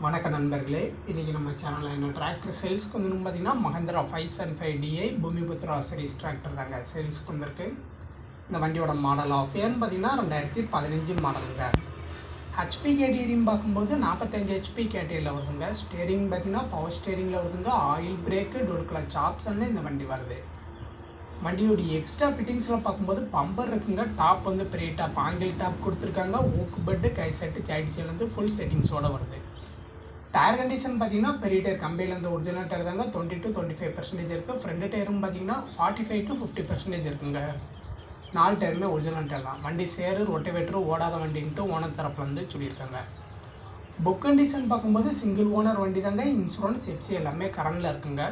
வணக்க நண்பர்களே, இன்றைக்கி நம்ம சேனலில் என்ன டிராக்டர் சேல்ஸ்க்கு வந்து பார்த்திங்கன்னா Mahindra 575DI Bumiputera series tractor தாங்க சேல்ஸ்க்கு வந்திருக்கு. இந்த வண்டியோட மாடல் ஆஃப் இயர்னு பார்த்திங்கன்னா 2015 மாடலுங்க. ஹெச்பி கேட்டகரின்னு பார்க்கும்போது 45 ஹெச்பி கேட்டகரியில் வருதுங்க. ஸ்டேரிங் பார்த்திங்கன்னா பவர் ஸ்டேரிங்கில் வருதுங்க. ஆயில் பிரேக்கு டோர் கிளட்ச் ஆப்ஷனில் இந்த வண்டி வருது. வண்டியோடைய எக்ஸ்ட்ரா ஃபிட்டிங்ஸில் பார்க்கும்போது பம்பர் இருக்குங்க. டாப் வந்து பெரிய டாப் ஆங்கிள் டாப் கொடுத்துருக்காங்க. ஊக்கு பெட்டு கை செட்டு சைடு சேர்ந்து ஃபுல் செட்டிங்ஸோடு வருது. டயர் கண்டிஷன் பார்த்தீங்கன்னா பெரிய டயர் கம்பெனிலேருந்து ஒரிஜினல் டயர் தாங்க 20 to 25% இருக்குது. ஃப்ரண்ட் டயரும் பார்த்தீங்கன்னா 45 to 50% இருக்குங்க. 4 டயருமே ஒரிஜினல் டயர் தான். வண்டி சேரு ரொட்டவேட்டரு ஓடாத வண்டின்ட்டு ஓனர் தரப்புலேருந்து சொல்லியிருக்காங்க. புக் கண்டிஷன் பார்க்கும்போது சிங்கிள் ஓனர் வண்டி தாங்க. இன்சூரன்ஸ் எஃப்சி எல்லாமே கரண்டில் இருக்குங்க.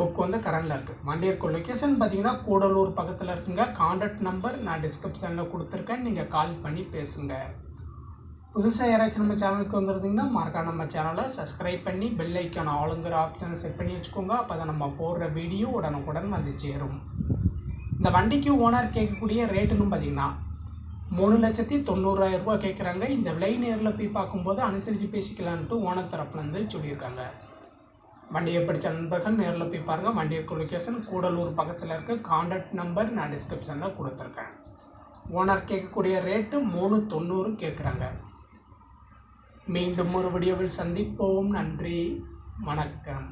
புக் வந்து கரண்டில் இருக்குது. வண்டி இருக்க லொக்கேஷன் பார்த்தீங்கன்னா கூடலூர் பக்கத்தில் இருக்குங்க. கான்டாக்ட் நம்பர் நான் டிஸ்கிரிப்ஷனில் கொடுத்துருக்கேன். நீங்கள் கால் பண்ணி பேசுங்க. புதுசாக யாராச்சும் நம்ம சேனலுக்கு வந்துருந்தீங்கன்னா மறக்காம நம்ம சேனலை சப்ஸ்கிரைப் பண்ணி பெல் ஐக்கான ஆளுங்கிற ஆப்ஷனை செட் பண்ணி வச்சுக்கோங்க. அப்போ தான் நம்ம போடுற வீடியோ உடனுக்குடன் வந்து சேரும். இந்த வண்டிக்கு ஓனர் கேட்கக்கூடிய ரேட்டுன்னு பார்த்தீங்கன்னா 3,90,000 ரூபா கேட்குறாங்க. இந்த விலை நேரில் போய் பார்க்கும்போது அனுசரித்து பேசிக்கலான்ட்டு ஓனர் தரப்புலேருந்து சொல்லியிருக்காங்க. வண்டியை படித்த நண்பர்கள் நேரில் போய் பாருங்கள். வண்டி இருக்க லொக்கேஷன் கூடலூர் பக்கத்தில் இருக்க. கான்டாக்ட் நம்பர் நான் டிஸ்கிரிப்ஷனில் கொடுத்துருக்கேன். ஓனர் கேட்கக்கூடிய ரேட்டு 3,90,000 கேட்குறாங்க. மீண்டும் ஒரு வீடியோவில் சந்திப்போம். நன்றி, வணக்கம்.